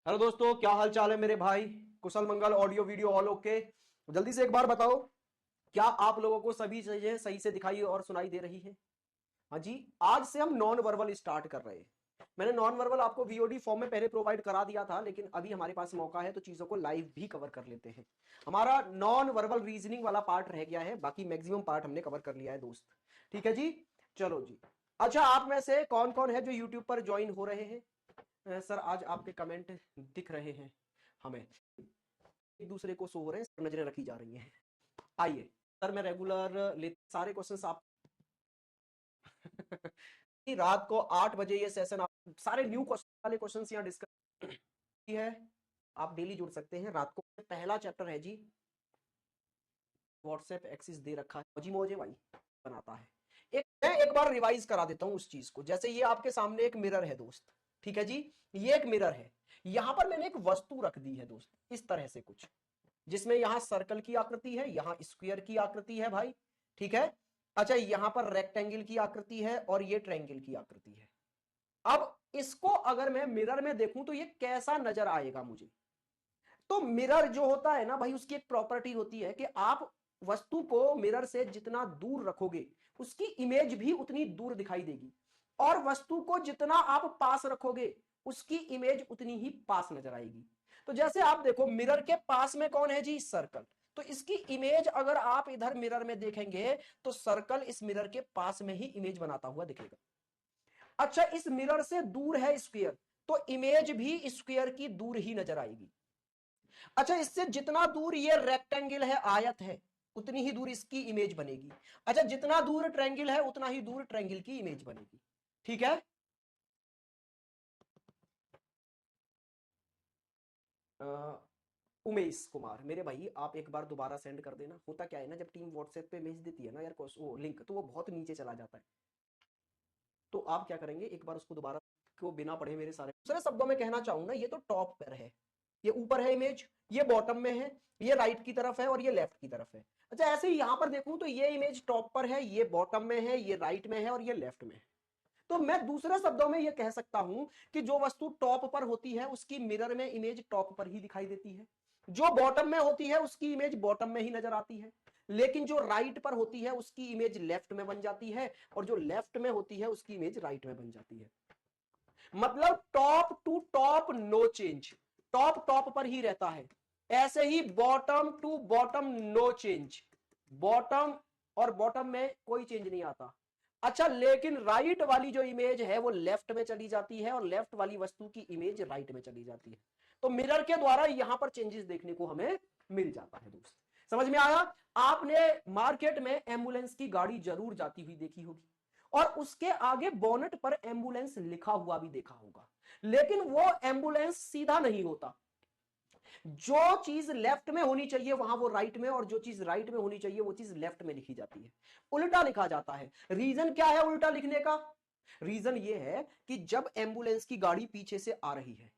Hello दोस्तों, क्या हाल चाल है मेरे भाई। कुशल मंगल, ऑडियो वीडियो ऑल ओके। जल्दी से एक बार बताओ, क्या आप लोगों को सभी चीजें सही से दिखाई और सुनाई दे रही है? हाँ जी। आज से हम नॉन वर्बल स्टार्ट कर रहे हैं। मैंने नॉन वर्बल आपको वीओडी फॉर्म में पहले प्रोवाइड करा दिया था, लेकिन अभी हमारे पास मौका है तो चीजों को लाइव भी कवर कर लेते हैं। हमारा नॉन वर्बल रीजनिंग वाला पार्ट रह गया है, बाकी मैक्सिमम पार्ट हमने कवर कर लिया है दोस्त। ठीक है जी। चलो जी। अच्छा, आप में से कौन कौन है जो यूट्यूब पर ज्वाइन हो रहे हैं? सर आज आपके कमेंट दिख रहे हैं हमें, एक दूसरे को सो रहे हैं, नजरें रखी जा रही हैं। आइए सर, मैं रेगुलर लेते सारे क्वेश्चंस आप रात को 8 बजे ये सेशन आप सारे न्यू क्वेश्चन वाले क्वेश्चंस यहाँ डिस्कस है। आप डेली जुड़ सकते हैं। रात को पहला चैप्टर है जी, व्हाट्सएप एक्सिस दे रखा है मौजी मौजे भाई बनाता है। मैं एक बार रिवाइज करा देता हूं उस चीज को। जैसे ये आपके सामने एक मिरर है दोस्त, ठीक है जी। ये एक मिरर है, यहां पर मैंने एक वस्तु रख दी है दोस्त, इस तरह से कुछ, जिसमें यहां सर्कल की आकृति है, यहां स्क्वायर की आकृति है भाई, ठीक है। अच्छा, यहां पर रेक्टेंगल की आकृति है और ये ट्रायंगल की आकृति है। अब इसको अगर मैं मिरर में देखूं तो ये कैसा नजर आएगा मुझे? तो मिरर जो होता है ना भाई, उसकी एक प्रॉपर्टी होती है कि आप वस्तु को मिरर से जितना दूर रखोगे उसकी इमेज भी उतनी दूर दिखाई देगी, और वस्तु को जितना आप पास रखोगे उसकी इमेज उतनी ही पास नजर आएगी। तो जैसे आप देखो, मिरर के पास में कौन है जी? सर्कल। तो इसकी इमेज अगर आप इधर मिरर में देखेंगे तो सर्कल इस मिरर के पास में ही इमेज बनाता हुआ दिखेगा। अच्छा, इस मिरर से दूर है स्क्वायर, तो इमेज भी स्क्वायर की दूर ही नजर आएगी। अच्छा, इससे जितना दूर ये रेक्टेंगल है, आयत है, उतनी ही दूर इसकी इमेज बनेगी। अच्छा, जितना दूर ट्रायंगल है उतना ही दूर ट्रायंगल की इमेज बनेगी। ठीक है। उमेश कुमार मेरे भाई, आप एक बार दोबारा सेंड कर देना। होता क्या है ना, जब टीम व्हाट्सएप पे भेज देती है ना यार वो लिंक, तो वो बहुत नीचे चला जाता है। तो आप क्या करेंगे, एक बार उसको दोबारा को बिना पढ़े मेरे सारे दूसरे शब्दों में कहना चाहूं ना, ये तो टॉप पर है, ये ऊपर है इमेज, ये बॉटम में है, ये राइट की तरफ है और ये लेफ्ट की तरफ है। अच्छा, ऐसे ही यहां पर देखूं तो ये इमेज टॉप पर है, ये बॉटम में है, ये राइट में है और ये लेफ्ट में है। तो मैं दूसरे शब्दों में ये कह सकता हूं कि जो वस्तु टॉप पर होती है उसकी मिरर में इमेज टॉप पर ही दिखाई देती है, जो बॉटम में होती है उसकी इमेज बॉटम में ही नजर आती है, लेकिन जो राइट पर होती है उसकी इमेज लेफ्ट में बन जाती है, और जो लेफ्ट में होती है उसकी इमेज राइट में बन जाती है। मतलब top to top no change, top top पर ही रहता है। ऐसे ही bottom to bottom no change, bottom और बॉटम में कोई चेंज नहीं आता। अच्छा, लेकिन राइट वाली जो इमेज है वो लेफ्ट में चली जाती है और लेफ्ट वाली वस्तु की इमेज राइट में चली जाती है। तो मिरर के द्वारा यहां पर चेंजेस देखने को हमें मिल जाता है दोस्त। समझ में आया? आपने मार्केट में एम्बुलेंस की गाड़ी जरूर जाती हुई देखी होगी, और उसके आगे बोनट पर एम्बुलेंस लिखा हुआ भी देखा होगा, लेकिन वो एम्बुलेंस सीधा नहीं होता। जो चीज लेफ्ट में होनी चाहिए वहां वो राइट में, और जो चीज राइट में होनी चाहिए वो चीज लेफ्ट में लिखी जाती है, उल्टा लिखा जाता है। रीजन क्या है उल्टा लिखने का? रीजन ये है कि जब एम्बुलेंस की गाड़ी पीछे से आ रही है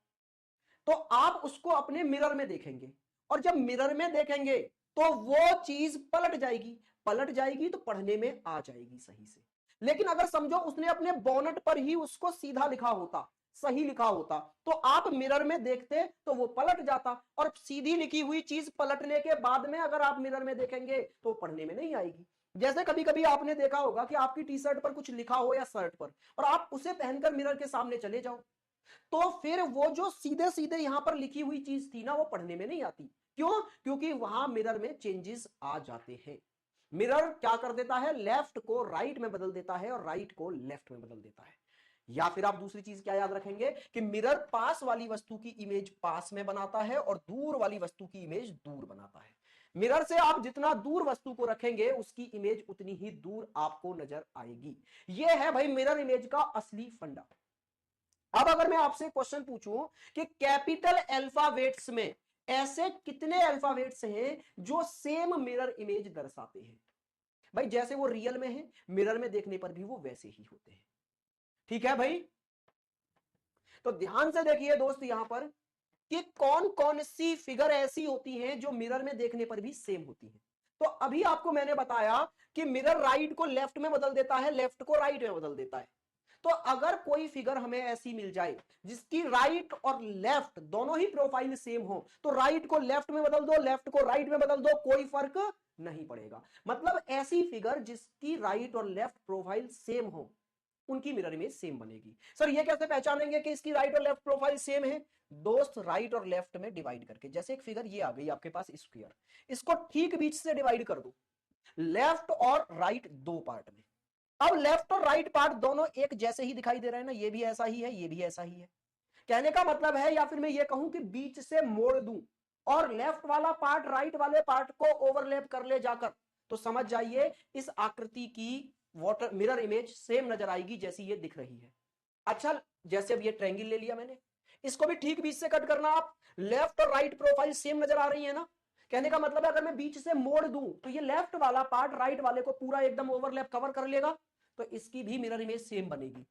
तो आप उसको अपने मिरर में देखेंगे, और जब मिरर में देखेंगे तो वो चीज पलट जाएगी, पलट जाएगी तो पढ़ने में आ जाएगी सही से। लेकिन अगर समझो उसने अपने बोनट पर ही उसको सीधा लिखा होता, सही लिखा होता, तो आप मिरर में देखते तो वो पलट जाता, और सीधी लिखी हुई चीज पलटने के बाद में अगर आप मिरर में देखेंगे तो पढ़ने में नहीं आएगी। जैसे कभी कभी आपने देखा होगा कि आपकी टी शर्ट पर कुछ लिखा हो या शर्ट पर, और आप उसे पहनकर मिरर के सामने चले जाओ, तो फिर वो जो सीधे सीधे यहां पर लिखी हुई चीज थी ना वो पढ़ने में नहीं आती। क्यों? क्योंकि वहां मिरर में चेंजेस आ जाते हैं। मिरर क्या कर देता है, लेफ्ट को राइट में बदल देता है और राइट को लेफ्ट में बदल देता है। या फिर आप दूसरी चीज क्या याद रखेंगे कि मिरर पास वाली वस्तु की इमेज पास में बनाता है और दूर वाली वस्तु की इमेज दूर बनाता है। मिरर से आप जितना दूर वस्तु को रखेंगे उसकी इमेज उतनी ही दूर आपको नजर आएगी। यह है भाई मिरर इमेज का असली फंडा। अब अगर मैं आपसे क्वेश्चन पूछूं कि कैपिटल अल्फाबेट्स में ऐसे कितने अल्फाबेट्स हैं जो सेम मिरर इमेज दर्शाते हैं? भाई जैसे वो रियल में है, मिरर में देखने पर भी वो वैसे ही होते हैं। ठीक है भाई। तो ध्यान से देखिए दोस्त यहां पर कि कौन कौन सी फिगर ऐसी होती हैं जो मिरर में देखने पर भी सेम होती हैं। तो अभी आपको मैंने बताया कि मिरर राइट को लेफ्ट में बदल देता है, लेफ्ट को राइट में बदल देता है। तो अगर कोई फिगर हमें ऐसी मिल जाए जिसकी राइट और लेफ्ट दोनों ही प्रोफाइल सेम हो, तो राइट को लेफ्ट में बदल दो, लेफ्ट को राइट में बदल दो, कोई फर्क नहीं पड़ेगा। मतलब ऐसी फिगर जिसकी राइट और लेफ्ट प्रोफाइल सेम हो, उनकी मिरर इमेज सेम बनेगी। सर ये कैसे पहचानेंगे कि इसकी राइट और लेफ्ट प्रोफाइल सेम है? दोस्त राइट और लेफ्ट में डिवाइड करके, जैसे एक फिगर ये आ गई आपके पास स्क्वायर, इसको ठीक बीच से डिवाइड कर दो, लेफ्ट और राइट दो पार्ट में। अब लेफ्ट और राइट पार्ट दोनों एक जैसे ही दिखाई दे रहे हैं ना, ये भी ऐसा ही है, ये भी ऐसा ही है। कहने का मतलब है, या फिर मैं ये कहूं कि बीच से मोड़ दूं और लेफ्ट वाला पार्ट राइट वाले पार्ट को ओवरलैप कर ले जाकर, तो समझ जाइए इस आकृति की वाटर मिरर इमेज सेम नजर आएगी जैसी ये दिख रही है। अच्छा, जैसे अब ये ट्रायंगल ले लिया मैंने, इसको भी ठीक बीच से कट करना। आप लेफ्ट और राइट प्रोफाइल सेम नजर आ रही है ना, कहने का मतलब है अगर मैं बीच से मोड़ दूं तो ये लेफ्ट वाला पार्ट राइट वाले को पूरा एकदम ओवरलैप कवर कर लेगा, तो इसकी भी मिरर इमेज सेम बनेगी।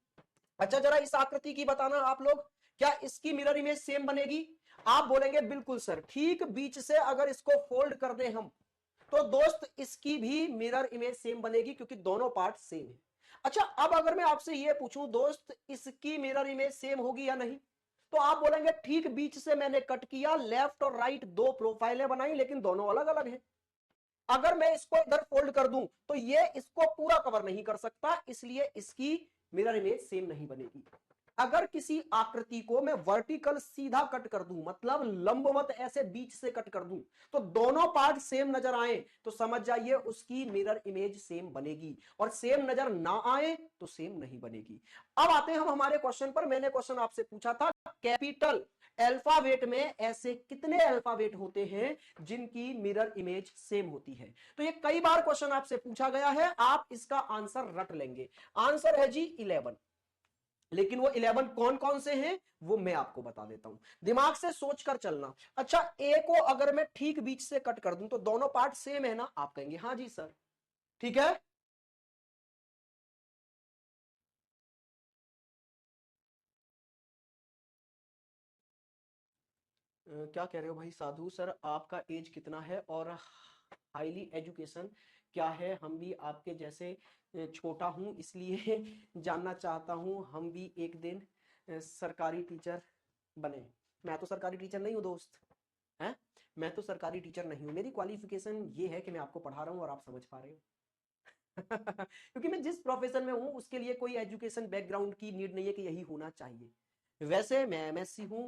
अच्छा, जरा इस आकृति की बताना आप लोग, क्या इसकी मिरर इमेज सेम बनेगी? आप बोलेंगे बिल्कुल सर, ठीक बीच से अगर इसको फोल्ड कर दें हम, तो दोस्त इसकी भी मिरर इमेज सेम बनेगी क्योंकि दोनों पार्ट सेम है। अच्छा, अब अगर मैं आपसे यह पूछूं दोस्त इसकी मिरर इमेज सेम होगी या नहीं, तो आप बोलेंगे ठीक बीच से मैंने कट किया, लेफ्ट और राइट दो प्रोफाइलें बनाई लेकिन दोनों अलग अलग हैं। अगर मैं इसको इधर फोल्ड कर दूं तो ये इसको पूरा कवर नहीं कर सकता, इसलिए इसकी मिरर इमेज सेम नहीं बनेगी। अगर किसी आकृति को मैं वर्टिकल सीधा कट कर दूं, मतलब लंबवत ऐसे बीच से कट कर दूं, तो दोनों पार्ट सेम नजर आए, तो समझ जाइए उसकी मिरर इमेज सेम बनेगी, और सेम नजर ना आए तो सेम नहीं बनेगी। अब आते हैं हम हमारे क्वेश्चन पर। मैंने क्वेश्चन आपसे पूछा था, कैपिटल अल्फाबेट में ऐसे कितने अल्फाबेट होते हैं जिनकी मिरर इमेज सेम होती है? तो ये कई बार क्वेश्चन आपसे पूछा गया है, आप इसका आंसर रट लेंगे। आंसर है जी 11, लेकिन वो 11 कौन कौन से हैं वो मैं आपको बता देता हूं, दिमाग से सोचकर चलना। अच्छा, ए को अगर मैं ठीक बीच से कट कर दूं तो दोनों पार्ट सेम है ना, आप कहेंगे हाँ जी सर, ठीक है। क्या कह रहे हो भाई साधु सर, आपका एज कितना है और हाईली एजुकेशन क्या है? हम भी आपके जैसे छोटा हूं, इसलिए जानना चाहता हूं, हम भी एक दिन सरकारी टीचर बने। मैं तो सरकारी टीचर नहीं हूं दोस्त, है, मैं तो सरकारी टीचर नहीं हूं। मेरी क्वालिफिकेशन ये है कि मैं आपको पढ़ा रहा हूं और आप समझ पा रहे हो। क्योंकि मैं जिस प्रोफेशन में हूं उसके लिए कोई एजुकेशन बैकग्राउंड की नीड नहीं है कि यही होना चाहिए। वैसे मैं एमएससी हूं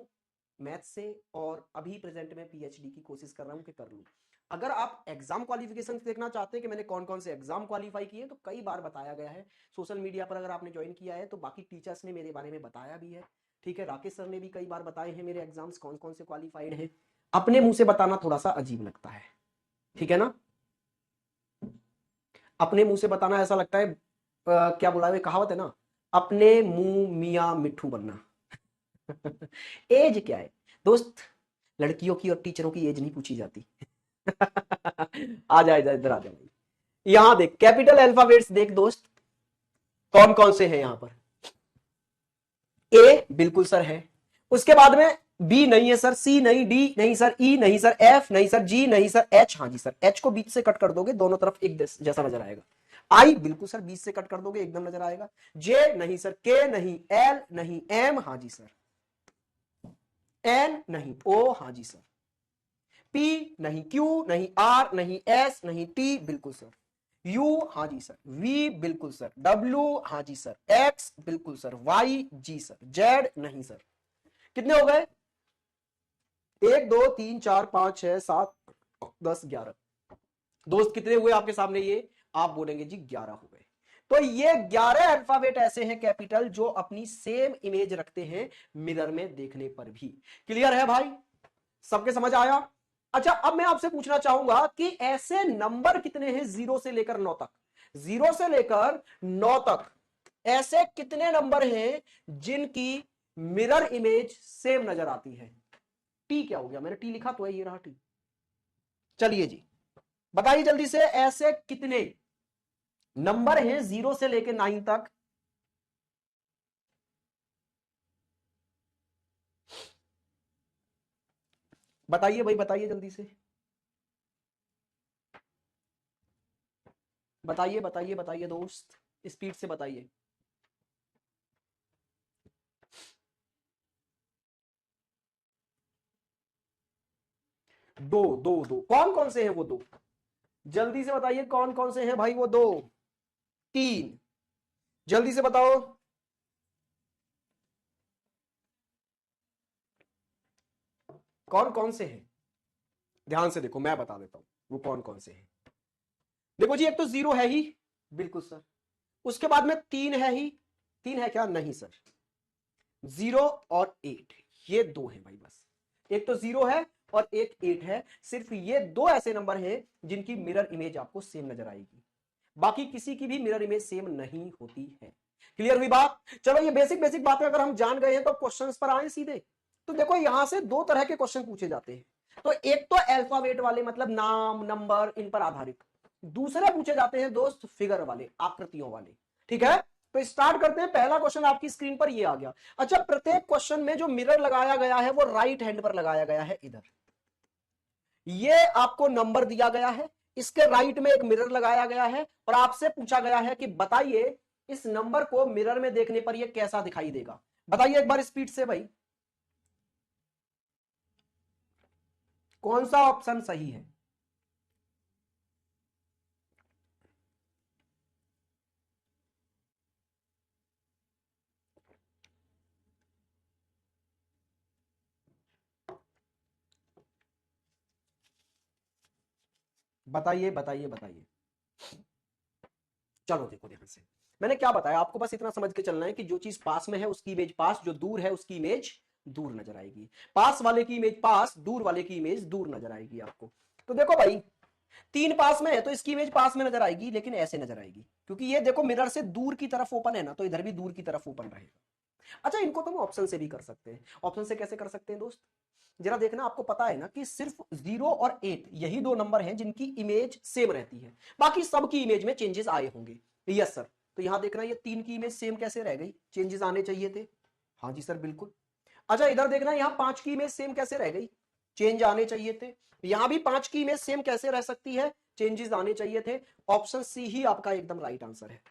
मैथ से, और अभी प्रेजेंट में पीएचडी की कोशिश कर रहा हूं कि कर लूं। अगर आप एग्जाम क्वालिफिकेशन देखना चाहते हैं कि मैंने कौन कौन से एग्जाम क्वालिफाई किए, तो कई बार बताया गया है सोशल मीडिया पर। अगर आपने ज्वाइन किया है तो बाकी टीचर्स ने मेरे बारे में बताया भी है, ठीक है। राकेश सर ने भी कई बार बताए हैं मेरे एग्जाम्स कौन कौन से क्वालिफाइड हैं। अपने मुंह से बताना थोड़ा सा अजीब लगता है, ठीक है ना, अपने मुंह से बताना ऐसा लगता है क्या बोला है, कहावत है ना, अपने मुंह मियाँ मिट्ठू बनना। एज क्या है दोस्त, लड़कियों की और टीचरों की एज नहीं पूछी जाती। आ जा इधर आ जा भाई, यहां देख कैपिटल अल्फाबेट्स देख दोस्त, कौन कौन से हैं यहां पर। ए बिल्कुल सर है, उसके बाद में बी नहीं है सर, सी नहीं, डी नहीं सर, ई नहीं सर, एफ नहीं सर, जी नहीं सर, एच हाँ जी सर, एच को बीच से कट कर दोगे दोनों तरफ एक जैसा नजर आएगा। आई बिल्कुल सर, बीच से कट कर दोगे एकदम नजर आएगा। जे नहीं सर, के नहीं, एल नहीं, एम हाँ जी सर, एन नहीं, ओ हाँ जी सर, पी नहीं, क्यू नहीं, आर नहीं, एस नहीं, टी बिल्कुल सर, यू हाँ जी सर, वी बिल्कुल सर, डब्ल्यू हाँ जी सर, एक्स बिल्कुल सर, वाई जी सर, जेड नहीं सर। कितने हो गए? 1 2 3 4 5 6 7 10 11 दोस्त, कितने हुए आपके सामने ये? आप बोलेंगे जी 11 हो गए। तो ये 11 अल्फाबेट ऐसे हैं कैपिटल जो अपनी सेम इमेज रखते हैं मिरर में देखने पर भी। क्लियर है भाई, सबके समझ आया? अच्छा, अब मैं आपसे पूछना चाहूंगा कि ऐसे नंबर कितने हैं 0 से लेकर 9 तक, 0 से लेकर 9 तक ऐसे कितने नंबर हैं जिनकी मिरर इमेज सेम नजर आती है? टी क्या हो गया, मैंने टी लिखा तो है, ये रहा टी। चलिए जी, बताइए जल्दी से, ऐसे कितने नंबर हैं 0 से लेकर 9 तक? बताइए भाई, बताइए जल्दी से, बताइए बताइए बताइए दोस्त, स्पीड से बताइए। दो दो दो, कौन कौन से हैं वो दो? जल्दी से बताइए कौन कौन से हैं भाई वो दो? तीन, जल्दी से बताओ। कौन कौन से हैं? ध्यान से देखो, मैं बता देता हूं वो कौन कौन से हैं। देखो जी, एक तो जीरो है ही, बिल्कुल सर। उसके बाद में तीन है ही, तीन है क्या? नहीं सर, जीरो और एट, ये दो है भाई बस। एक तो जीरो है और एक एट है, सिर्फ ये दो ऐसे नंबर हैं जिनकी मिरर इमेज आपको सेम नजर आएगी, बाकी किसी की भी मिरर इमेज सेम नहीं होती है। क्लियर हुई बात? चलो ये बेसिक बेसिक बातें अगर हम जान गए हैं तो क्वेश्चंस पर आए सीधे। तो देखो यहां से दो तरह के क्वेश्चन पूछे जाते हैं। तो एक तो अल्फाबेट वाले, मतलब नाम नंबर इन पर आधारित। दूसरे पूछे जाते हैं दोस्त फिगर वाले, आकृतियों वाले। ठीक है, तो स्टार्ट करते हैं। पहला क्वेश्चन आपकी स्क्रीन पर ये आ गया। अच्छा, प्रत्येक क्वेश्चन में जो मिरर लगाया गया है वो राइट हैंड पर लगाया गया है इधर। ये आपको नंबर दिया गया है, इसके राइट में एक मिरर लगाया गया है और आपसे पूछा गया है कि बताइए इस नंबर को मिरर में देखने पर यह कैसा दिखाई देगा। बताइए एक बार स्पीड से भाई, कौन सा ऑप्शन सही है? बताइए बताइए बताइए। चलो देखो ध्यान से, मैंने क्या बताया आपको, बस इतना समझ के चलना है कि जो चीज पास में है उसकी इमेज पास, जो दूर है उसकी इमेज दूर नजर आएगी। पास वाले की इमेज पास, दूर वाले की इमेज दूर नजर आएगी आपको। तो देखो भाई, तीन पास में है तो इसकी इमेज पास में नजर आएगी, लेकिन ऐसे नजर आएगी, क्योंकि ये देखो मिरर से दूर की तरफ ओपन है ना, तो इधर भी दूर की तरफ ओपन रहेगा। अच्छा, इनको तो हम ऑप्शन से भी कर सकते हैं। ऑप्शन से कैसे कर सकते हैं दोस्त? जरा देखना, आपको पता है ना कि सिर्फ जीरो और एट यही दो नंबर हैं जिनकी इमेज सेम रहती है, बाकी सबकी इमेज में चेंजेस आए होंगे। Yes sir. तो यहां देखना, ये तीन की इमेज सेम कैसे रह गई? चेंजेस आने चाहिए थे। हाँ जी सर, बिल्कुल। अच्छा, इधर देखना, यहां पांच की इमेज सेम कैसे रह गई? चेंज आने चाहिए थे। यहां भी पांच की इमेज सेम कैसे रह सकती है? चेंजेस आने चाहिए थे। ऑप्शन सी ही आपका एकदम राइट आंसर है।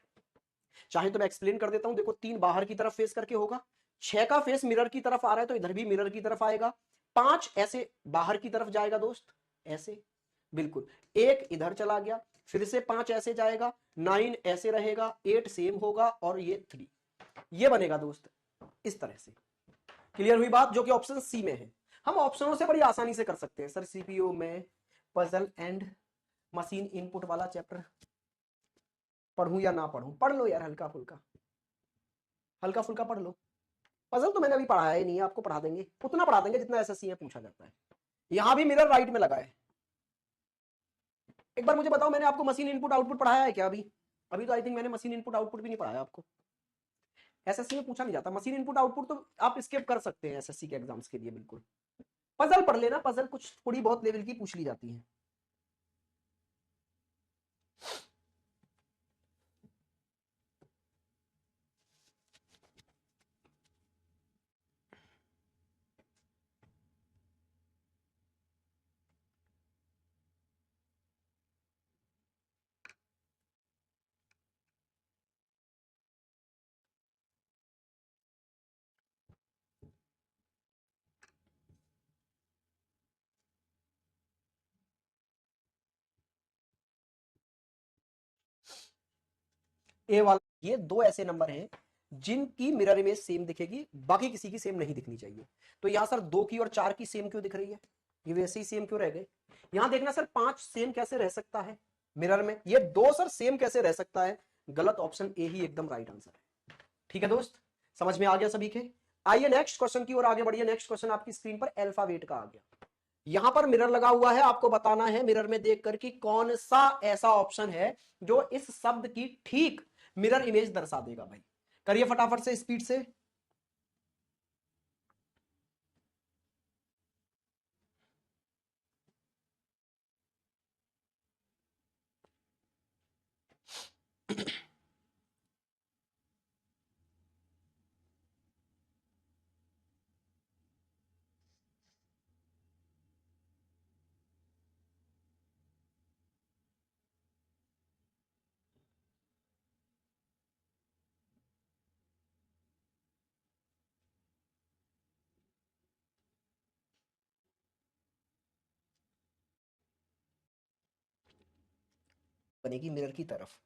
चाहे तो मैं एक्सप्लेन कर देता हूं। देखो, तीन बाहर की तरफ फेस करके होगा, छह का फेस मिरर की तरफ आ रहा है तो इधर भी मिरर की तरफ आएगा। पांच ऐसे बाहर की तरफ जाएगा दोस्त, ऐसे, बिल्कुल। एक इधर चला गया, फिर से पांच ऐसे जाएगा, नाइन ऐसे रहेगा, एट सेम होगा और ये थ्री, ये बनेगा दोस्त इस तरह से। क्लियर हुई बात? जो कि ऑप्शन सी में है। हम ऑप्शनों से बड़ी आसानी से कर सकते हैं सर। सीपीयू में पजल एंड मशीन इनपुट वाला चैप्टर पढ़ूं या ना पढ़ूं? पढ़ लो यार, हल्का फुल्का, हल्का फुल्का पढ़ लो। पजल तो मैंने अभी पढ़ाया ही नहीं है, आपको पढ़ा देंगे, उतना पढ़ा देंगे जितना एसएससी में पूछा जाता है। यहां भी मिरर राइट में लगा है। एक बार मुझे बताओ, मैंने आपको मशीन इनपुट आउटपुट पढ़ाया है क्या अभी? अभी तो आई थिंक मैंने मशीन इनपुट आउटपुट भी नहीं पढ़ाया आपको। एसएससी में पूछा नहीं जाता मशीन इनपुट आउटपुट, तो आप स्किप कर सकते हैं एसएससी के एग्जाम्स के लिए, बिल्कुल। पजल पढ़ लेना, पजल कुछ थोड़ी बहुत लेवल की पूछ ली जाती है। ए वाला, ये दो ऐसे नंबर हैं जिनकी मिरर इमेज सेम दिखेगी, बाकी किसी की सेम नहीं दिखनी चाहिए। तो यहां सर दो की और चार की सेम क्यों दिख रही है? ये वैसे ही सेम क्यों रह गए? यहां देखना सर, पांच सेम कैसे रह सकता है मिरर में? ये दो सर सेम कैसे रह सकता है? गलत, ऑप्शन ए ही एकदम राइट आंसर है। ठीक है दोस्त, समझ में आ गया सभी के? आइए नेक्स्ट क्वेश्चन की ओर आगे बढ़िए। नेक्स्ट क्वेश्चन आपकी स्क्रीन पर अल्फाबेट का आ गया। यहां पर मिरर लगा हुआ है, आपको बताना है मिरर में देखकर कि कौन सा ऐसा ऑप्शन है जो इस शब्द की ठीक मिरर इमेज दर्शा देगा भाई। करिए फटाफट से, स्पीड से। बनेगी मिरर की तरफ।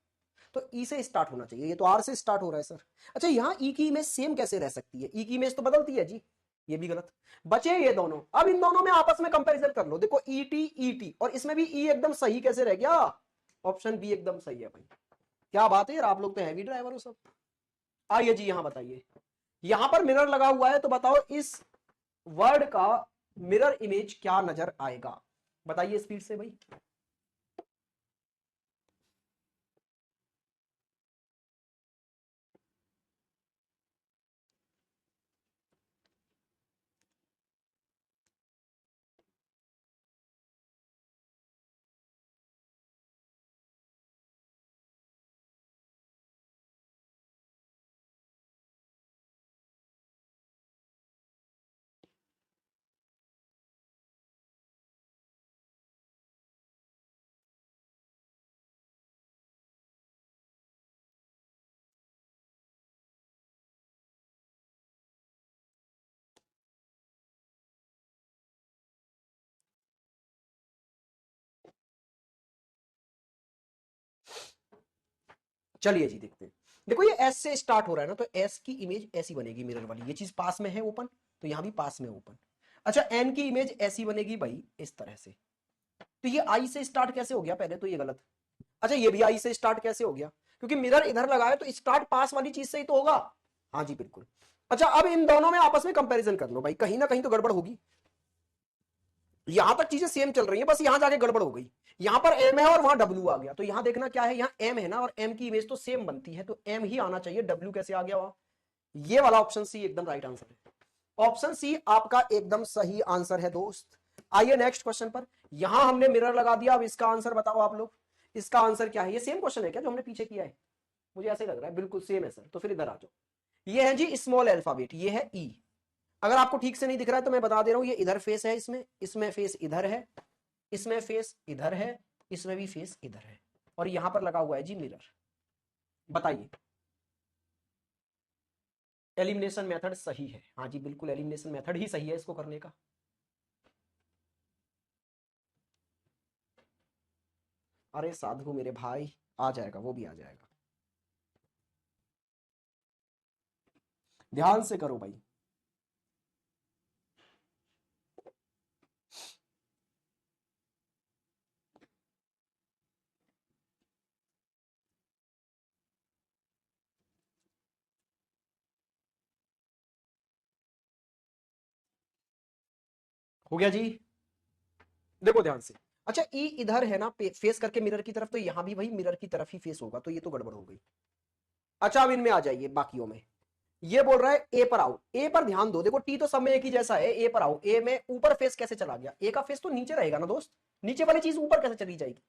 तो ई से स्टार्ट होना चाहिए, ये तो आर से स्टार्ट हो रहा है सर। अच्छा यहाँ ई की इमेज सेम कैसे रह सकती है, ई की इमेज तो बदलती है जी, ये भी गलत। बचे ये दोनों, अब इन दोनों में आपस में कंपैरिजन कर लो। देखो ई टी, और इसमें भी ई एकदम सही कैसे रह गया, ऑप्शन बी एकदम सही है भाई। क्या बात है यार, आप लोग तो हैवी ड्राइवर हो सब। आइए जी यहां बताइए, यहां पर मिरर लगा हुआ है, तो बताओ इस वर्ड का मिरर इमेज क्या नजर आएगा, बताइए स्पीड से भाई। चलिए जी देखते हैं। देखो ये एस से स्टार्ट हो रहा है ना, तो एस की इमेज ऐसी बनेगी मिरर वाली, ये चीज पास में है ओपन, तो यहां भी पास में ओपन। अच्छा एन की इमेज ऐसी बनेगी भाई इस तरह से। तो ये आई से स्टार्ट कैसे हो गया, पहले तो ये गलत। अच्छा ये भी आई से स्टार्ट कैसे हो गया, क्योंकि मिरर इधर लगा है, तो स्टार्ट पास वाली चीज से ही तो होगा। हाँ जी बिल्कुल। अच्छा अब इन दोनों में आपस में कंपैरिजन कर लो भाई, कहीं ना कहीं तो गड़बड़ होगी। यहां तक चीजें सेम चल रही हैं, बस यहां जाके गड़बड़ हो गई। यहां पर एम है और वहां डब्ल्यू आ गया, तो यहां देखना क्या है, यहां एम है ना, और एम की इमेज तो सेम बनती है, तो एम ही आना चाहिए, डब्ल्यू कैसे आ गया वहां। ये वाला ऑप्शन सी एकदम राइट आंसर है, ऑप्शन सी आपका एकदम सही आंसर है दोस्त। आइए नेक्स्ट क्वेश्चन पर। यहां हमने मिरर लगा दिया, अब इसका आंसर बताओ आप लोग, इसका आंसर क्या है। ये सेम क्वेश्चन है क्या जो हमने पीछे किया है, मुझे ऐसे लग रहा है बिल्कुल सेम है सर, तो फिर इधर आ जाओ। ये है जी स्मॉल अल्फाबेट, ये है ई। अगर आपको ठीक से नहीं दिख रहा है तो मैं बता दे रहा हूं, ये इधर फेस है, इसमें इसमें फेस इधर है, इसमें फेस इधर है, इसमें भी फेस इधर है, और यहां पर लगा हुआ है जी मिरर। बताइए। एलिमिनेशन मेथड सही है, हाँ जी बिल्कुल एलिमिनेशन मेथड ही सही है इसको करने का। अरे साधु मेरे भाई, आ जाएगा, वो भी आ जाएगा, ध्यान से करो भाई। हो गया जी, देखो ध्यान से। अच्छा ई इधर है ना फेस करके मिरर की तरफ, तो यहां भी भाई मिरर की तरफ ही फेस होगा, तो ये तो गड़बड़ हो गई। अच्छा अब इनमें आ जाइए बाकियों में। ये बोल रहा है ए पर आओ, ए पर ध्यान दो, देखो टी तो सब में एक ही जैसा है, ए पर आओ। ए में ऊपर फेस कैसे चला गया, ए का फेस तो नीचे रहेगा ना दोस्त, नीचे वाली चीज ऊपर कैसे चली जाएगी।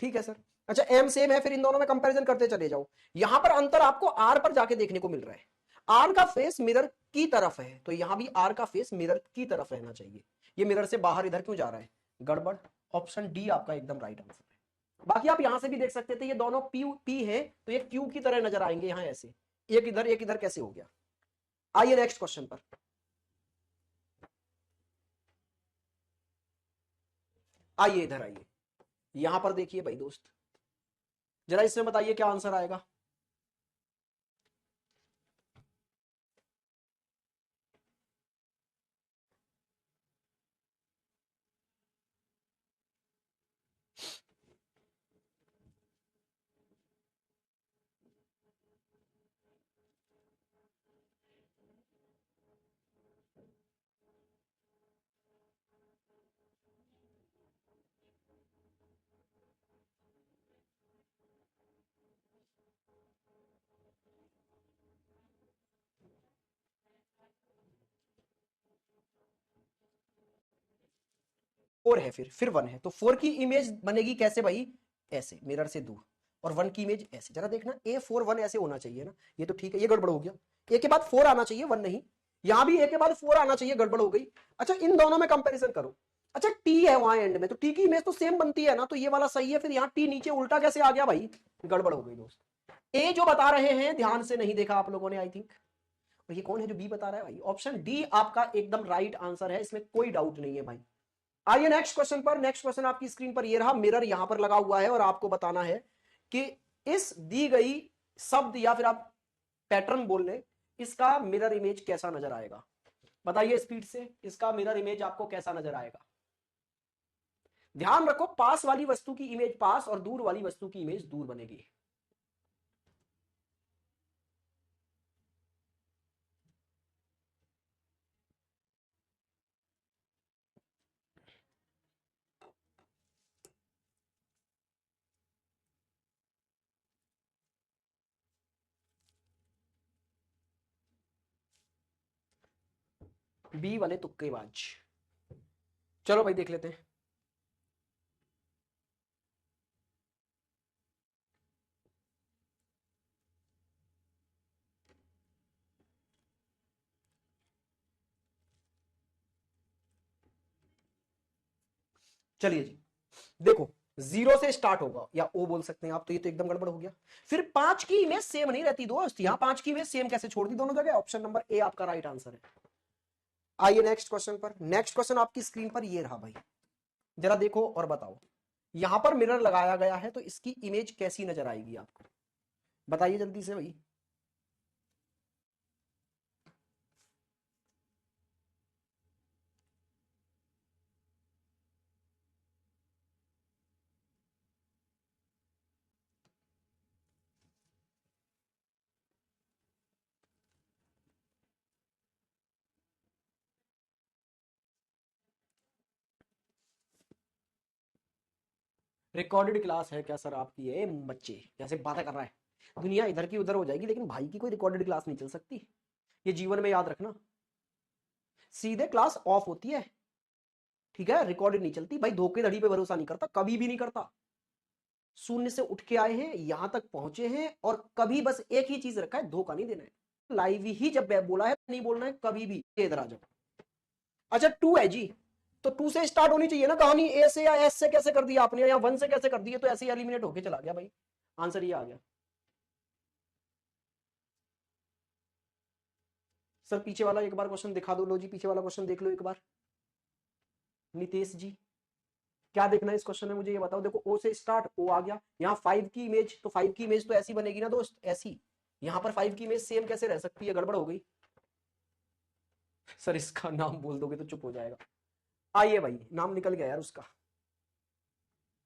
ठीक है सर। अच्छा एम सेम है, फिर इन दोनों में कंपैरिजन करते चले जाओ। यहां पर अंतर आपको आर पर जाके देखने को मिल रहा है, आर का फेस मिरर की तरफ है, तो यहां भी आर का फेस मिरर की तरफ रहना चाहिए, ये मिरर से बाहर इधर क्यों जा रहा है, गड़बड़। ऑप्शन डी आपका एकदम राइट आंसर है। बाकी आप यहां से भी देख सकते थे, ये दोनों पी पी है, तो ये क्यू की तरह नजर आएंगे यहां ऐसे, एक इधर कैसे हो गया। आइए नेक्स्ट क्वेश्चन पर। आइए इधर आइए, यहां पर देखिए भाई दोस्त, जरा इसमें बताइए क्या आंसर आएगा। फोर है, फिर वन है, तो फोर की इमेज बनेगी कैसे भाई, ऐसे मिरर से दूर, और वन की इमेज ऐसे, जरा देखना ए फोर वन ऐसे होना चाहिए ना, ये तो ठीक है, ये गड़बड़ हो गया। ए के बाद फोर आना चाहिए, वन नहीं। यहां भी ए के बाद फोर आना चाहिए, गड़बड़ हो गई। अच्छा इन दोनों में कंपैरिजन करो। अच्छा टी है वहां एंड में, तो टी की इमेज तो सेम बनती है ना, तो ये वाला सही है, फिर यहाँ टी नीचे उल्टा कैसे आ गया भाई, गड़बड़ हो गई दोस्त। ए जो बता रहे हैं ध्यान से नहीं देखा आप लोगों ने आई थिंक, और ये कौन है जो बी बता रहा है भाई, ऑप्शन डी आपका एकदम राइट आंसर है, इसमें कोई डाउट नहीं है भाई। आइए नेक्स्ट क्वेश्चन पर। नेक्स्ट क्वेश्चन आपकी स्क्रीन पर ये रहा, मिरर यहां पर लगा हुआ है और आपको बताना है कि इस दी गई शब्द या फिर आप पैटर्न बोल लें, इसका मिरर इमेज कैसा नजर आएगा? बताइए स्पीड से, इसका मिरर इमेज आपको कैसा नजर आएगा? ध्यान रखो, पास वाली वस्तु की इमेज पास और दूर वाली वस्तु की इमेज दूर बनेगी। बी वाले तुक्केबाज। चलो भाई देख लेते हैं। चलिए जी, देखो, जीरो से स्टार्ट होगा या ओ बोल सकते हैं आप, तो ये तो एकदम गड़बड़ हो गया। फिर पांच की इमेज सेम नहीं रहती दोस्त, यहां पांच की इमेज सेम कैसे छोड़ दी दोनों जगह? ऑप्शन नंबर ए आपका राइट आंसर है। आइए नेक्स्ट क्वेश्चन पर। नेक्स्ट क्वेश्चन आपकी स्क्रीन पर ये रहा भाई, जरा देखो और बताओ। यहां पर मिरर लगाया गया है तो इसकी इमेज कैसी नजर आएगी आपको? बताइए जल्दी से भाई। रिकॉर्डेड क्लास है क्या सर आपकी? ये बच्चे जैसे बातें कर रहा है, दुनिया इधर की उधर हो जाएगी, लेकिन भाई की कोई रिकॉर्डेड क्लास नहीं चल सकती, ये जीवन में याद रखना। सीधे क्लास ऑफ होती है, ठीक है? रिकॉर्डेड नहीं चलती भाई। धोखेधड़ी पे भरोसा नहीं करता, कभी भी नहीं करता। शून्य से उठ के आए हैं, यहां तक पहुंचे हैं, और कभी बस एक ही चीज रखा है, धोखा नहीं देना है। लाइव ही जब बोला है, नहीं बोलना है कभी भी। इधर आ जाओ। अच्छा, टू है जी, तो टू से स्टार्ट होनी चाहिए ना कहानी। ए से या एस से कैसे कर दिया आपने, या वन से कैसे कर दिया? तो ऐसे ही एलिमिनेट होके चला गया भाई। आंसर ये आ गया। सर पीछे वाला एक बार क्वेश्चन दिखा दो। लो जी, पीछे वाला क्वेश्चन देख लो एक बार। नितेश जी, क्या देखना है इस क्वेश्चन में, मुझे ये बताओ। देखो, ओ से स्टार्ट, ओ आ गया। यहाँ फाइव की इमेज, तो फाइव की इमेज तो ऐसी बनेगी ना दोस्त, ऐसी। यहाँ पर फाइव की इमेज सेम कैसे रह सकती है? गड़बड़ हो गई। सर इसका नाम बोल दोगे तो चुप हो जाएगा। आइए भाई, नाम निकल गया यार उसका।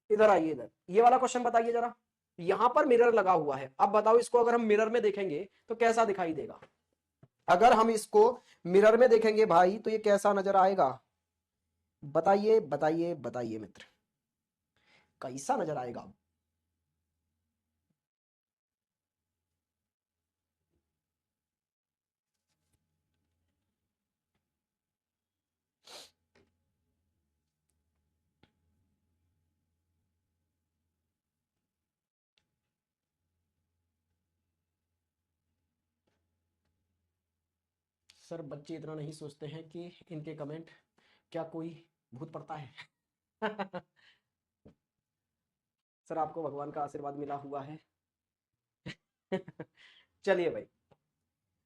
इधर आइए, इधर ये वाला क्वेश्चन बताइए जरा। यहां पर मिरर लगा हुआ है, अब बताओ इसको अगर हम मिरर में देखेंगे तो कैसा दिखाई देगा? अगर हम इसको मिरर में देखेंगे भाई तो ये कैसा नजर आएगा? बताइए बताइए बताइए मित्र, कैसा नजर आएगा? सर बच्चे इतना नहीं सोचते हैं कि इनके कमेंट क्या कोई भूत पड़ता है? सर आपको भगवान का आशीर्वाद मिला हुआ है। चलिए भाई,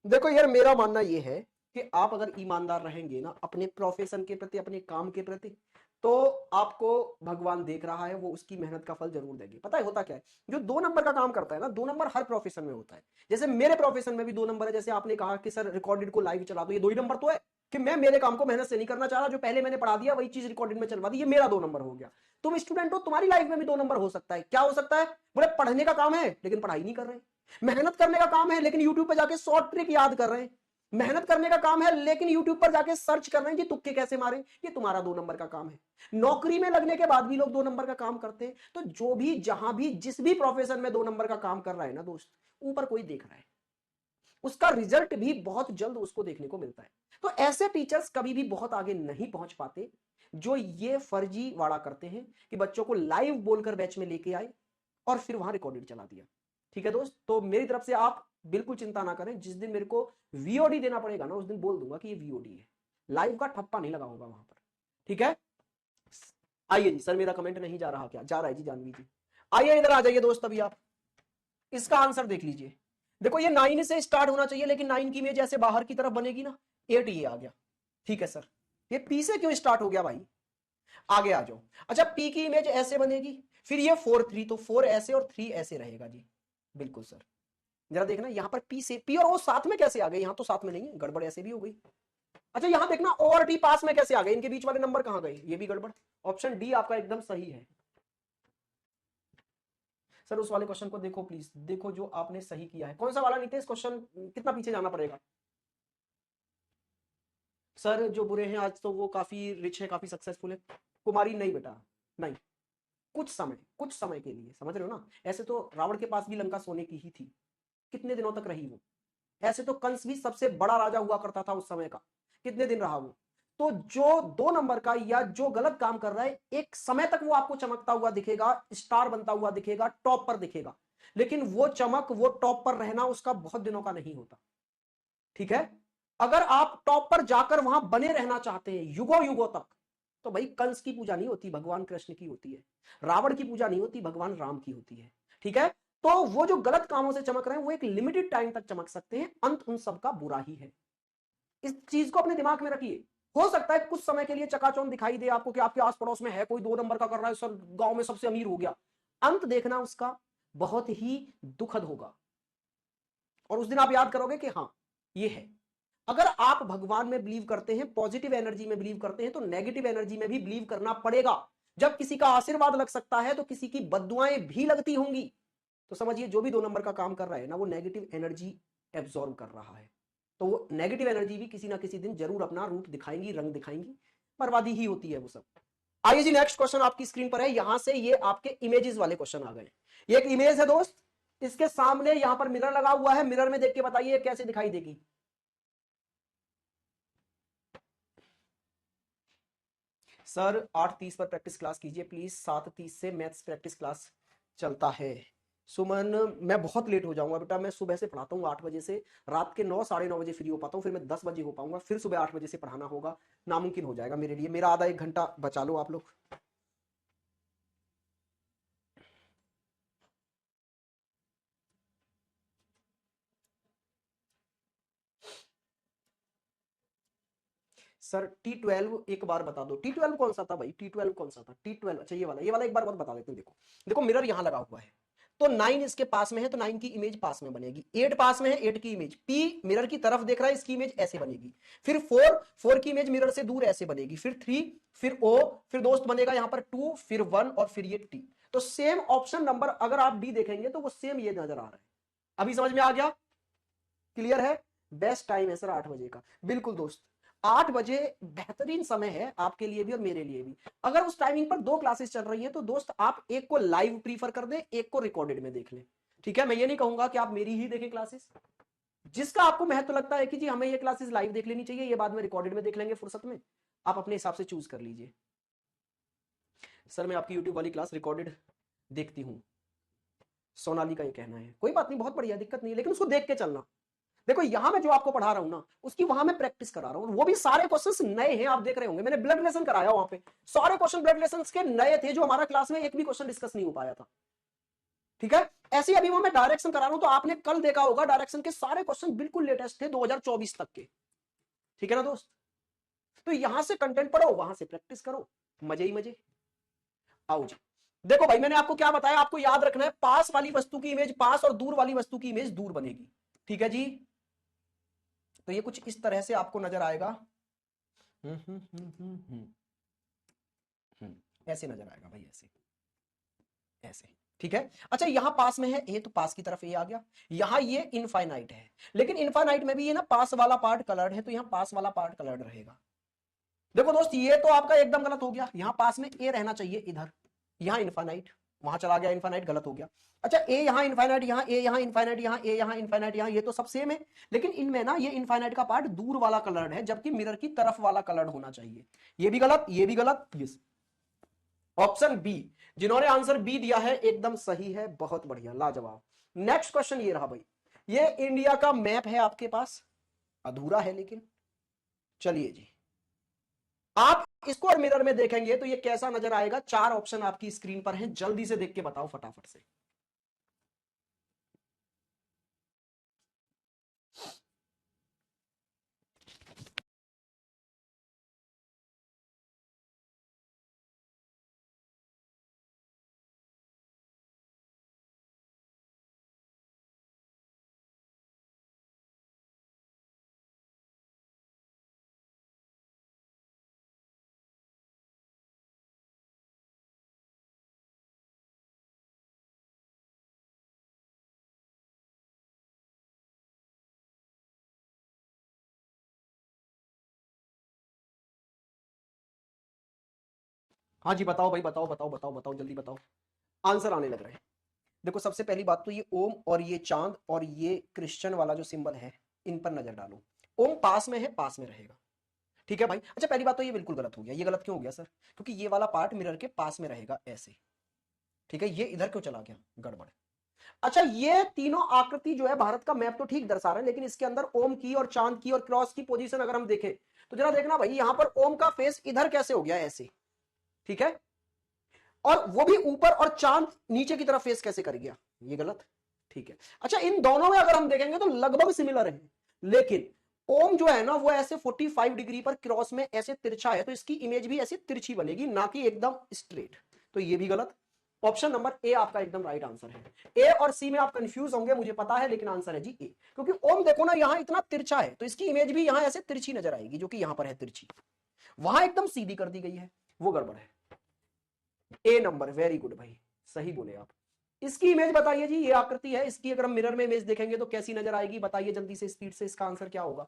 देखो यार, मेरा मानना ये है कि आप अगर ईमानदार रहेंगे ना अपने प्रोफेशन के प्रति, अपने काम के प्रति, तो आपको भगवान देख रहा है, वो उसकी मेहनत का फल जरूर देंगे। पता है होता क्या है, जो दो नंबर का काम करता है ना, दो नंबर हर प्रोफेशन में होता है। जैसे मेरे प्रोफेशन में भी दो नंबर है। जैसे आपने कहा कि सर रिकॉर्डेड को लाइव चला दो, ये दो ही नंबर तो है कि मैं मेरे काम को मेहनत से नहीं करना चाह रहा, जो पहले मैंने पढ़ा दिया वही चीज रिकॉर्डेड में चलवा दी, ये मेरा दो नंबर हो गया। तुम स्टूडेंट हो, तुम्हारी लाइफ में भी दो नंबर हो सकता है। क्या हो सकता है? बोले पढ़ने का काम है लेकिन पढ़ाई नहीं कर रहे, मेहनत करने का काम है लेकिन यूट्यूब पे जाके शॉर्ट ट्रिक याद कर रहे हैं, मेहनत करने का काम है लेकिन यूट्यूब पर जाके सर्च कर रहे हैं कि तुक्के कैसे मारे, ये तुम्हारा दो नंबर का काम है। नौकरी में लगने के बाद भी लोग दो नंबर का काम करते हैं। तो जो भी जहां भी जिस भी प्रोफेशन में दो नंबर का काम कर रहा है ना दोस्त, ऊपर कोई देख रहा है, उसका रिजल्ट भी बहुत जल्द उसको देखने को मिलता है। तो ऐसे टीचर्स कभी भी बहुत आगे नहीं पहुंच पाते जो ये फर्जी वाड़ा करते हैं कि बच्चों को लाइव बोलकर बैच में लेके आए और फिर वहां रिकॉर्डेड चला दिया। ठीक है दोस्त, तो मेरी तरफ से आप बिल्कुल चिंता ना करें। जिस दिन मेरे को वीओडी देना पड़ेगा ना, उस दिन बोल दूंगा कि ये वीओडी है, लाइव का ठप्पा नहीं लगा होगा वहां पर। ठीक है, आइए जी। सर मेरा कमेंट नहीं जा रहा क्या? जा रहा है जी, जानवी जी। आइए इधर आ जाइए दोस्त, अभी आप इसका आंसर देख लीजिए। देखो, ये 9 से स्टार्ट होना चाहिए, लेकिन 9 की इमेज ऐसे बाहर की तरफ बनेगी ना, 8 ये आ गया। ठीक है सर, ये पी से क्यों स्टार्ट हो गया भाई? आगे आ जाओ। अच्छा, पी की इमेज ऐसे बनेगी, फिर ये 4 3, तो 4 ऐसे और 3 ऐसे रहेगा जी। बिल्कुल सर। जरा देखना यहां पर पी से पी और ओ साथ में कैसे आ गए, यहां तो साथ में नहीं है, गड़बड़ ऐसे भी हो गई। अच्छा यहां देखना ओ और टी पास में कैसे आ गए, इनके बीच वाले नंबर कहां गए, ये भी गड़बड़। ऑप्शन डी आपका एकदम सही है। सर उस वाले क्वेश्चन को देखो प्लीज, देखो जो आपने सही किया है। कौन सा वाला नितेश क्वेश्चन, कितना पीछे जाना पड़ेगा। सर जो बुरे हैं आज तो वो काफी रिच है, काफी सक्सेसफुल है। कुमारी नहीं बेटा, नहीं। कुछ समय के लिए, समझ रहे हो ना। ऐसे तो रावण के पास भी लंका सोने की ही थी, कितने दिनों तक रही वो। ऐसे तो कंस भी सबसे बड़ा राजा हुआ करता था उस समय का, कितने दिन रहा वो। तो जो 2 नंबर का या जो गलत काम कर रहा है, एक समय तक वो आपको चमकता हुआ दिखेगा, स्टार बनता हुआ दिखेगा, टॉप पर दिखेगा, लेकिन वो चमक, वो टॉप पर रहना उसका बहुत दिनों का नहीं होता। ठीक है। अगर आप टॉप पर जाकर वहां बने रहना चाहते हैं युगों युगों तक, तो भाई कंस की पूजा नहीं होती, भगवान कृष्ण की होती है। रावण की पूजा नहीं होती, भगवान राम की होती है। ठीक है। तो वो जो गलत कामों से चमक रहे हैं वो एक लिमिटेड टाइम तक चमक सकते हैं, अंत उन सबका बुरा ही है। इस चीज को अपने दिमाग में रखिए। हो सकता है कुछ समय के लिए चकाचौंध दिखाई दे आपको कि आपके आस पड़ोस में है कोई 2 नंबर का कर रहा है, सर गांव में सबसे अमीर हो गया, अंत देखना उसका बहुत ही दुखद होगा। और उस दिन आप याद करोगे कि हाँ ये है। अगर आप भगवान में बिलीव करते हैं, पॉजिटिव एनर्जी में बिलीव करते हैं, तो नेगेटिव एनर्जी में भी बिलीव करना पड़ेगा। जब किसी का आशीर्वाद लग सकता है तो किसी की बद्दुआएं भी लगती होंगी। तो समझिए जो भी 2 नंबर का काम कर रहा है ना, वो नेगेटिव एनर्जी एब्जॉर्ब कर रहा है। तो वो नेगेटिव एनर्जी भी किसी ना किसी दिन जरूर अपना रूप दिखाएंगी, रंग दिखाएंगी, बर्बादी ही होती है वो सब। आइए जी, नेक्स्ट क्वेश्चन आपकी स्क्रीन पर है। यहां से ये आपके इमेजेस वाले क्वेश्चन आ गए। ये एक इमेज है दोस्त, इसके सामने यहां पर मिरर लगा हुआ है, मिरर में देख के बताइए कैसे दिखाई देगी। सर 8:30 पर प्रैक्टिस क्लास कीजिए प्लीज, 7:30 से मैथ्स प्रैक्टिस क्लास चलता है। सुमन मैं बहुत लेट हो जाऊंगा बेटा, मैं सुबह से पढ़ाता हूँ 8 बजे से, रात के 9 साढ़े 9 बजे फ्री हो पाता हूँ, फिर मैं 10 बजे हो पाऊंगा, फिर सुबह 8 बजे से पढ़ाना होगा, नामुमकिन हो जाएगा मेरे लिए। मेरा आधा 1 घंटा बचा लो आप लोग। सर T12 एक बार बता दो, T12 कौन सा था भाई, T12 कौन सा था, T12 अच्छा ये वाला एक बार बता देते हैं। देखो देखो मिरर यहाँ लगा हुआ है, तो 9 इसके पास में है, तो 9 की इमेज पास में बनेगी। 8 पास में है, 8 की इमेज P मिरर की तरफ देख रहा है, इसकी इमेज ऐसे बनेगी। फिर 4 की इमेज मिरर से दूर ऐसे बनेगी, फिर 3, फिर O, फिर दोस्त बनेगा यहाँ पर 2, फिर 1 और फिर ये T। तो सेम ऑप्शन नंबर अगर आप डी देखेंगे तो वो सेम ये नजर आ रहा है। अभी समझ में आ गया, क्लियर है। बेस्ट टाइम है सर 8 बजे का, बिल्कुल दोस्त। 8 बजे बेहतरीन समय है आपके लिए भी और मेरे लिए भी। अगर उस टाइमिंग पर 2 क्लासेस चल रही हैं तो दोस्त आप एक को लाइव प्रीफर कर दें, एक को रिकॉर्डेड में देख लें। ठीक है, मैं ये नहीं कहूंगा कि आप मेरी ही देखें क्लासेस। जिसका आपको महत्व लगता है कि जी हमें ये क्लासेस लाइव देख लेनी चाहिए, ये बाद में रिकॉर्डेड में देख लेंगे फुर्सत में, आप अपने हिसाब से चूज कर लीजिए। सर मैं आपकी यूट्यूब वाली क्लास रिकॉर्डेड देखती हूँ, सोनाली का ये कहना है। कोई बात नहीं, बहुत बढ़िया, दिक्कत नहीं है, लेकिन उसको देख के चलना। देखो यहां मैं जो आपको पढ़ा रहा हूं ना, उसकी वहां मैं प्रैक्टिस करा रहा हूं, वो भी सारे क्वेश्चंस नए हैं। आप देख रहे होंगे मैंने ब्लड रिलेशन कराया वहां पे, सारे क्वेश्चन ब्लड रिलेशंस के नए थे, जो हमारा क्लास में एक भी क्वेश्चन डिस्कस नहीं हो पाया था। ठीक है। ऐसे ही अभी वो मैं डायरेक्शन करा रहा हूं, तो आपने कल देखा होगा डायरेक्शन के सारे क्वेश्चन बिल्कुल लेटेस्ट थे 2024 तक के। ठीक है ना दोस्त। तो यहां से कंटेंट पढ़ो, वहां से प्रैक्टिस करो, मजे ही मजे। आओ जी। देखो भाई मैंने आपको क्या बताया, आपको याद रखना है, पास वाली वस्तु की इमेज पास और दूर वाली वस्तु की इमेज दूर बनेगी। ठीक है जी। तो ये कुछ इस तरह से आपको नजर आएगा। हम्म हम्म हम्म हम्म हम्म ऐसे नजर आएगा भाई, ऐसे ऐसे। ठीक है। अच्छा यहां पास में है ए, तो पास की तरफ ए आ गया। यहां ये इनफाइनाइट है, लेकिन इनफाइनाइट में भी ये ना पास वाला पार्ट कलर्ड है, तो यहां पास वाला पार्ट कलर्ड रहेगा। देखो दोस्त ये तो आपका एकदम गलत हो गया, यहां पास में ए रहना चाहिए इधर, यहां इनफाइनाइट, वहां चला गया इनफाइनाइट, गलत हो गया। अच्छा ए यहां इनफाइनाइट, यहां ए यहां इनफाइनाइट, यहां ए यहां इनफाइनाइट, यहां ये तो सब सेम है, लेकिन इनमें ना ये इनफाइनाइट का पार्ट दूर वाला कलर्ड है, जबकि मिरर की तरफ वाला कलर्ड होना चाहिए। ये भी गलत, ये भी गलत, ये ऑप्शन बी, जिन्होंने आंसर बी दिया है एकदम सही है, बहुत बढ़िया, लाजवाब। नेक्स्ट क्वेश्चन ये रहा भाई, ये इंडिया का मैप है आपके पास, अधूरा है लेकिन, चलिए जी। आप इसको और मिरर में देखेंगे तो ये कैसा नजर आएगा, 4 ऑप्शन आपकी स्क्रीन पर हैं, जल्दी से देख के बताओ फटाफट से। हाँ जी बताओ भाई, बताओ बताओ बताओ बताओ, जल्दी बताओ, आंसर आने लग रहा है। देखो सबसे पहली बात तो ये ओम और ये चांद और ये क्रिश्चियन वाला जो सिंबल है, इन पर नजर डालो। ओम पास में है, पास में रहेगा। ठीक है भाई। अच्छा पहली बात तो ये बिल्कुल गलत हो गया। ये गलत क्यों हो गया सर? क्योंकि ये वाला पार्ट मिरर के पास में रहेगा ऐसे। ठीक है, ये इधर क्यों चला गया? गड़बड़। अच्छा ये तीनों आकृति जो है भारत का मैप तो ठीक दर्शा रहा है, लेकिन इसके अंदर ओम की और चांद की और क्रॉस की पोजीशन अगर हम देखें तो जरा देखना भाई, यहां पर ओम का फेस इधर कैसे हो गया ऐसे। ठीक है, और वो भी ऊपर, और चांद नीचे की तरफ फेस कैसे कर गया? ये गलत। ठीक है। अच्छा इन दोनों में अगर हम देखेंगे तो लगभग सिमिलर है, लेकिन ओम जो है ना वो ऐसे 45 डिग्री पर क्रॉस में ऐसे तिरछा है, तो इसकी इमेज भी ऐसी तिरछी बनेगी, ना कि एकदम स्ट्रेट। तो ये भी गलत। ऑप्शन नंबर ए आपका एकदम राइट आंसर है। ए और सी में आप कंफ्यूज होंगे मुझे पता है, लेकिन आंसर है जी ए। क्योंकि ओम देखो ना यहां इतना तिरछा है, तो इसकी इमेज भी यहां ऐसे तिरछी नजर आएगी, जो कि यहां पर है तिरछी, वहां एकदम सीधी कर दी गई है, वो गड़बड़ है। ए नंबर, वेरी गुड भाई, सही बोले आप। इसकी इमेज बताइए जी, ये आकृति है, इसकी अगर हम मिरर में इमेज देखेंगे तो कैसी नजर आएगी? बताइए जल्दी से, स्पीड से, इसका आंसर क्या होगा?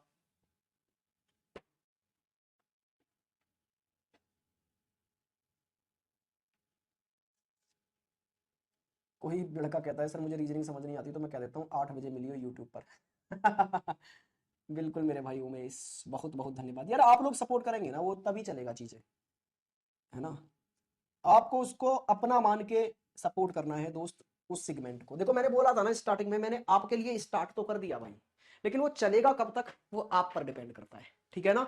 कोई लड़का कहता है सर मुझे रीजनिंग समझ नहीं आती, तो मैं कह देता हूँ 8 बजे मिलियो यूट्यूब पर। बिल्कुल मेरे भाई उमेश, बहुत बहुत धन्यवाद यार। आप लोग सपोर्ट करेंगे ना वो तभी चलेगा चीजें, है ना? आपको उसको अपना मान के सपोर्ट करना है दोस्त। उस सेगमेंट को देखो, मैंने बोला था ना स्टार्टिंग में, मैंने आपके लिए स्टार्ट तो कर दिया भाई, लेकिन वो चलेगा कब तक वो आप पर डिपेंड करता है। ठीक है ना?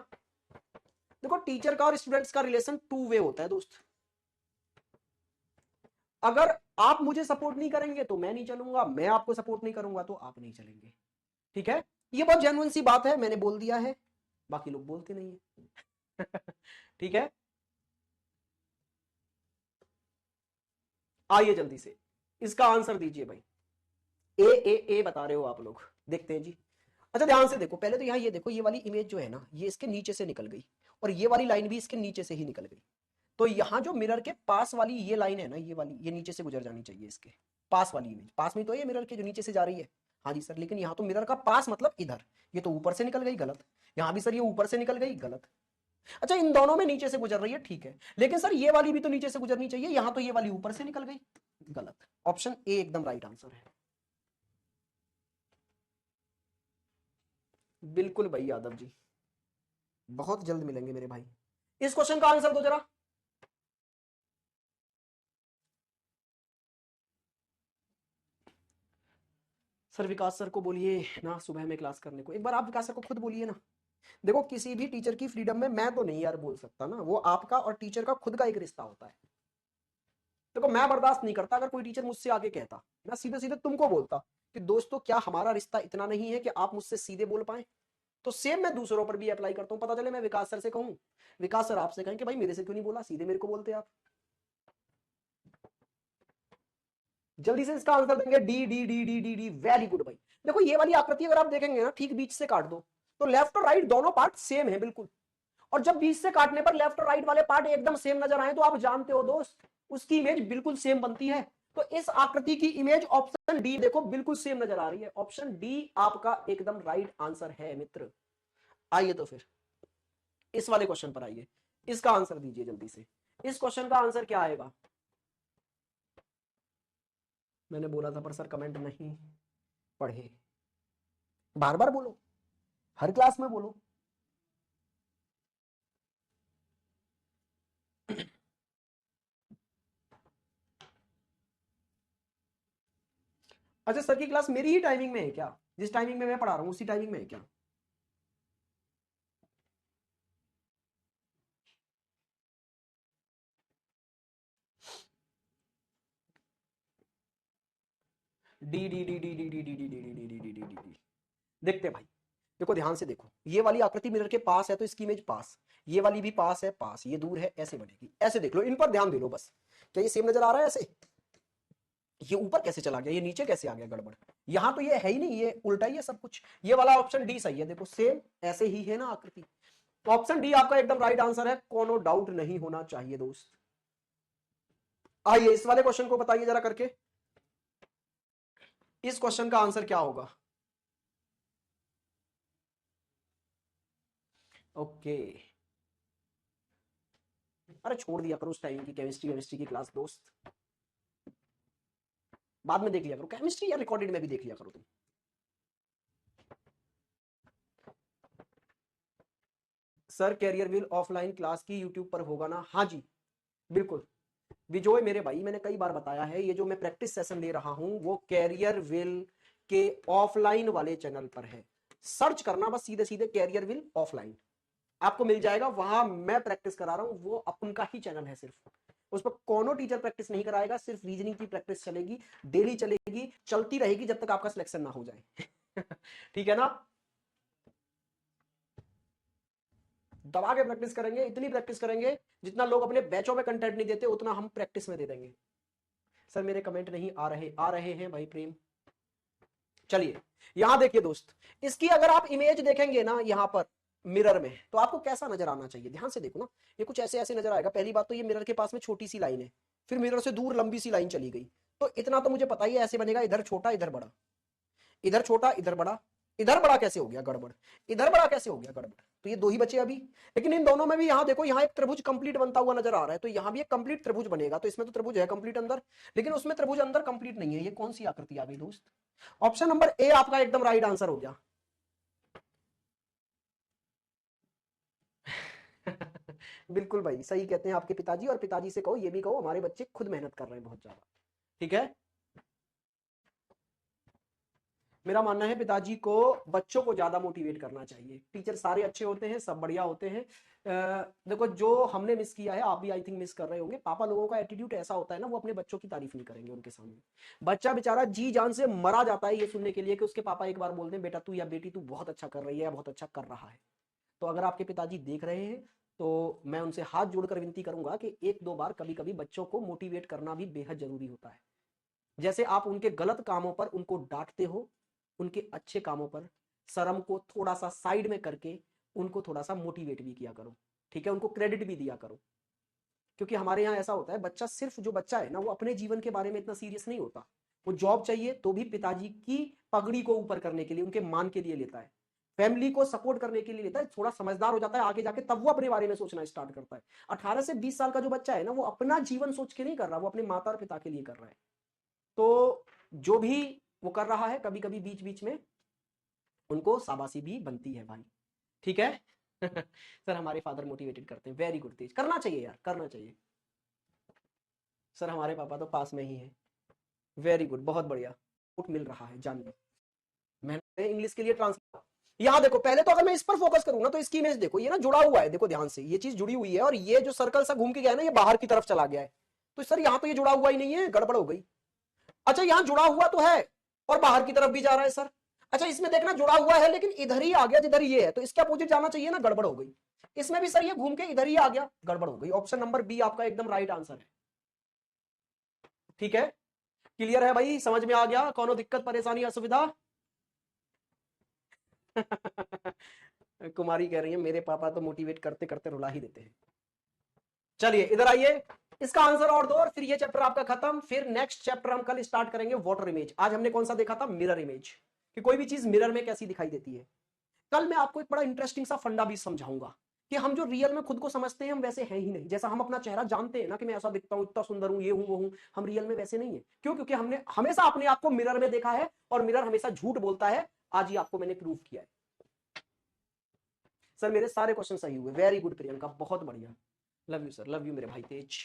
देखो टीचर का और स्टूडेंट्स का रिलेशन टू वे होता है दोस्त। अगर आप मुझे सपोर्ट नहीं करेंगे तो मैं नहीं चलूंगा, मैं आपको सपोर्ट नहीं करूंगा तो आप नहीं चलेंगे। ठीक है, ये बहुत जेन्युइन सी बात है, मैंने बोल दिया है, बाकी लोग बोलते नहीं है। ठीक है, आइए जल्दी से इसका आंसर दीजिए भाई। ए बता रहे हो आप लोग, देखते हैं जी। अच्छा ध्यान से देखो, पहले तो यहाँ ये देखो, ये वाली इमेज जो है ना ये इसके नीचे से निकल गई, और ये वाली लाइन भी इसके नीचे से ही निकल गई। तो यहाँ जो मिरर के पास वाली ये लाइन है ना, ये वाली, ये नीचे से गुजर जानी चाहिए इसके पास वाली इमेज। पास में तो ये मिरर के जो नीचे से जा रही है। हाँ जी सर, लेकिन यहाँ तो मिरर का पास मतलब इधर, ये तो ऊपर से निकल गई, गलत। यहाँ भी सर ये ऊपर से निकल गई, गलत। अच्छा इन दोनों में नीचे से गुजर रही है, ठीक है, लेकिन सर ये वाली भी तो नीचे से गुजरनी चाहिए, यहाँ तो ये वाली ऊपर से निकल गई, गलत। ऑप्शन ए एकदम राइट आंसर है। बिल्कुल भाई यादव जी, बहुत जल्द मिलेंगे मेरे भाई। इस क्वेश्चन का आंसर दो जरा। सर विकास सर को बोलिए ना सुबह में क्लास करने को, एक बार आप विकास सर को खुद बोलिए ना। देखो किसी भी टीचर की फ्रीडम में मैं तो नहीं यार बोल सकता ना, वो आपका और टीचर का खुद का एक रिश्ता होता है। देखो मैं बर्दाश्त नहीं करता अगर कोई टीचर मुझसे आगे कहता, मैं सीधे सीधे तुमको बोलता कि दोस्तों क्या हमारा रिश्ता इतना नहीं है कि आप मुझसे सीधे बोल पाए? तो सेम मैं दूसरों पर भी अप्लाई करता हूं। पता चले मैं विकास सर से कहूं, विकास सर आपसे कहें कि भाई मेरे से क्यों नहीं बोला, सीधे मेरे को बोलते आप। जल्दी से इसका आंसर देंगे, D D D D D D, very good भाई। देखो ये वाली आकृति अगर आप देखेंगे ना, ठीक बीच से काट दो तो लेफ्ट और राइट दोनों पार्ट सेम है बिल्कुल। और जब बीच से काटने पर लेफ्ट और राइट वाले पार्ट एकदम सेम नजर आए तो आप जानते हो दोस्त उसकी इमेज बिल्कुल सेम बनती है। तो इस आकृति की इमेज ऑप्शन डी देखो बिल्कुल सेम नजर आ रही है। ऑप्शन डी आपका एकदम राइट आंसर है मित्र। आइए तो फिर इस वाले क्वेश्चन पर आइए, इसका आंसर दीजिए जल्दी से। इस क्वेश्चन का आंसर क्या आएगा? मैंने बोला था पर सर कमेंट नहीं पढ़े, बार बार बोलो, हर क्लास में बोलो। अच्छा सर की क्लास मेरी ही टाइमिंग में है क्या? जिस टाइमिंग में मैं पढ़ा रहा हूँ उसी टाइमिंग में है क्या? D D D D D D D D D D D D D D D D. देखते हैं भाई, देखो ध्यान से देखो, ये वाली आकृति मिरर के पास है तो इसकी इमेज पास, ये वाली भी पास है, पास, ये दूर है, ऐसे बनेगी। ऐसे देख लो, इन पर ध्यान दे लो बस। क्या ये सेम नजर आ रहा है ऐसे? ये ऊपर कैसे चला गया, ये नीचे कैसे आ गया, गड़बड़। यहां तो ये है ही नहीं, ये उल्टा ही है सब कुछ। ये वाला ऑप्शन डी सही है, देखो सेम ऐसे ही है ना आकृति। ऑप्शन डी आपका एकदम राइट आंसर है, कोनो डाउट नहीं होना चाहिए दोस्त। आइए इस वाले क्वेश्चन को बताइए जरा करके, इस क्वेश्चन का आंसर क्या होगा? ओके, अरे छोड़ दिया करो उस टाइम की केमिस्ट्री की क्लास दोस्त, बाद में देख लिया करो केमिस्ट्री, या रिकॉर्डेड में भी देख लिया करो तुम। Sir career will offline class की यूट्यूब पर होगा ना? हाँ जी बिल्कुल विजोय मेरे भाई, मैंने कई बार बताया है, ये जो मैं प्रैक्टिस सेशन ले रहा हूं वो कैरियर विल के ऑफलाइन वाले चैनल पर है। सर्च करना बस सीधे सीधे कैरियर विल ऑफलाइन, आपको मिल जाएगा। वहां मैं प्रैक्टिस करा रहा हूं, वो उनका ही चैनल है सिर्फ। उस पर कोनो टीचर प्रैक्टिस नहीं कराएगा, सिर्फ रीजनिंग की प्रैक्टिस चलेगी, डेली चलेगी, चलती रहेगी जब तक आपका सिलेक्शन ना हो जाए। ठीक है ना? दबा के प्रैक्टिस करेंगे, इतनी प्रैक्टिस करेंगे जितना लोग अपने बैचों में कंटेंट नहीं देते, उतना हम प्रैक्टिस में दे देंगे। सर मेरे कमेंट नहीं आ रहे हैं भाई प्रेम। चलिए यहां देखिए दोस्त, इसकी अगर आप इमेज देखेंगे ना यहां पर मिरर में, तो आपको कैसा नजर आना चाहिए? ध्यान से देखो ना, ये कुछ ऐसे ऐसे नजर आएगा। पहली बात तो ये मिरर के पास में छोटी सी लाइन है, फिर मिरर से दूर लंबी सी लाइन चली गई, तो इतना तो मुझे पता ही है ऐसे बनेगा, इधर छोटा इधर बड़ा, इधर छोटा इधर बड़ा, इधर बड़ा कैसे हो गया गड़बड़, इधर बड़ा कैसे हो गया गड़बड़, तो ये दो ही बचे अभी। लेकिन इन दोनों में भी यहां देखो, यहां एक त्रिभुज कंप्लीट बनता हुआ नजर आ रहा है, तो यहां भी एक कंप्लीट त्रिभुज बनेगा, तो इसमें तो त्रिभुज है कंप्लीट अंदर, लेकिन उसमें त्रिभुज अंदर कंप्लीट नहीं है। ये कौन सी आकृति आ गई दोस्त? ऑप्शन नंबर ए आपका एकदम राइट आंसर हो गया। बिल्कुल भाई सही कहते हैं आपके पिताजी, और पिताजी से कहो ये भी कहो हमारे बच्चे खुद मेहनत कर रहे हैं बहुत ज्यादा। ठीक है, मेरा मानना है पिताजी को बच्चों को ज्यादा मोटिवेट करना चाहिए। टीचर सारे अच्छे होते हैं, सब बढ़िया होते हैं। देखो जो हमने मिस किया है, आप भी आई थिंक मिस कर रहे होंगे। पापा लोगों का एटीट्यूड ऐसा होता है ना, वो अपने बच्चों की तारीफ नहीं करेंगे उनके सामने। बच्चा बेचारा जी जान से मरा जाता है ये सुनने के लिए कि उसके पापा एक बार बोलते हैं बेटा तू या बेटी तू बहुत अच्छा कर रही है या बहुत अच्छा कर रहा है। तो अगर आपके पिताजी देख रहे हैं तो मैं उनसे हाथ जोड़कर विनती करूंगा कि एक दो बार कभी कभी बच्चों को मोटिवेट करना भी बेहद जरूरी होता है। जैसे आप उनके गलत कामों पर उनको डांटते हो, उनके अच्छे कामों पर शर्म को थोड़ा सा साइड में करके उनको थोड़ा सा मोटिवेट भी किया करो। ठीक है, उनको क्रेडिट भी दिया करो। क्योंकि हमारे यहाँ ऐसा होता है, बच्चा सिर्फ जो बच्चा है ना वो अपने जीवन के बारे में इतना सीरियस नहीं होता। वो जॉब चाहिए तो भी पिताजी की पगड़ी को ऊपर करने के लिए, उनके मान के लिए लेता है, फैमिली को सपोर्ट करने के लिए लेता है। थोड़ा समझदार हो जाता है आगे जाके, तब वो अपने बारे में सोचना स्टार्ट करता है। 18 से 20 साल का जो बच्चा है ना, वो अपना जीवन सोच के नहीं कर रहा, वो अपने माता और पिता के लिए कर रहा है। तो जो भी वो कर रहा है, कभी कभी बीच बीच में उनको शाबाशी भी बनती है भाई। ठीक है। सर हमारे फादर मोटिवेटेड करते हैं, वेरी गुड तेज, करना चाहिए यार, करना चाहिए। सर हमारे पापा तो पास में ही है, वेरी गुड, बहुत बढ़िया, मिल रहा है जानने। मैंने इंग्लिश के लिए ट्रांसलेट, यहाँ देखो पहले तो अगर मैं इस पर फोकस करूँ ना, तो इसकी इमेज देखो, ये ना जुड़ा हुआ है, देखो ध्यान से, ये चीज जुड़ी हुई है, और ये जो सर्कल सा घूम के गया है ना, ये बाहर की तरफ चला गया है। तो सर यहाँ तो ये जुड़ा हुआ ही नहीं है, गड़बड़ हो गई। अच्छा यहाँ जुड़ा हुआ तो है और बाहर की तरफ भी जा रहा है सर। अच्छा इसमें देखना जुड़ा हुआ है लेकिन इधर ही आ गया जिधर ये है, तो इसके अपोजिट जाना चाहिए ना, गड़बड़ हो गई। इसमें भी सर ये घूम के इधर ही आ गया, गड़बड़ हो गई। ऑप्शन नंबर बी आपका एकदम राइट आंसर है। ठीक है, क्लियर है भाई, समझ में आ गया? कोनो दिक्कत परेशानी असुविधा? कुमारी कह रही है मेरे पापा तो मोटिवेट करते करते रुला ही देते हैं। चलिए इधर आइए, इसका आंसर और दो और फिर ये चैप्टर आपका खत्म। फिर नेक्स्ट चैप्टर हम कल स्टार्ट करेंगे, वाटर इमेज। आज हमने कौन सा देखा था? मिरर इमेज, कि कोई भी चीज मिरर में कैसी दिखाई देती है। कल मैं आपको एक बड़ा इंटरेस्टिंग सा फंडा भी समझाऊंगा कि हम जो रियल में खुद को समझते हैं हम वैसे हैं ही नहीं। जैसा हम अपना चेहरा जानते हैं ना कि मैं ऐसा दिखता हूं, इतना सुंदर हूं, ये हूं वो हूं, हम रियल में वैसे नहीं है। क्यों? क्योंकि हमने हमेशा अपने आप को मिरर में देखा है और मिरर हमेशा झूठ बोलता है। आज ही आपको मैंने प्रूव किया है। सर मेरे सारे क्वेश्चन सही हुए, वेरी गुड प्रियंका, बहुत बढ़िया, love you sir, love you मेरे भाई तेज।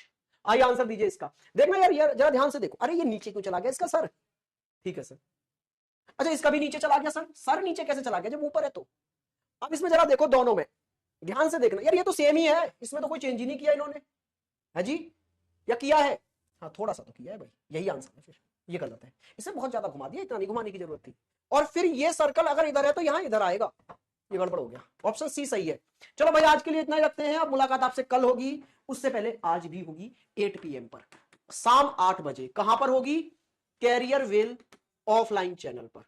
आइए आंसर दीजिए इसका। देखना यार जरा ध्यान से देखो, अरे ये नीचे क्यों चला गया इसका सर? ठीक है सर। अच्छा इसका भी नीचे चला गया सर, सर नीचे कैसे चला गया जब ऊपर है तो? अब इसमें जरा देखो दोनों में, ध्यान से देखना यार, ये तो सेम ही है, इसमें तो कोई चेंज ही नहीं किया इन्होंने, है जी? या किया है? हाँ थोड़ा सा तो किया है भाई, यही आंसर है फिर। ये गलत है, इसे बहुत ज्यादा घुमा दिया, इतना नहीं घुमाने की जरूरत थी। और फिर ये सर्कल अगर इधर है तो यहां इधर आएगा, ये गड़बड़ हो गया। ऑप्शन सी सही है। चलो भाई आज के लिए इतना ही रखते हैं, अब मुलाकात आपसे कल होगी, उससे पहले आज भी होगी 8 PM पर, शाम 8 बजे। कहां पर होगी? कैरियर विल ऑफलाइन चैनल पर।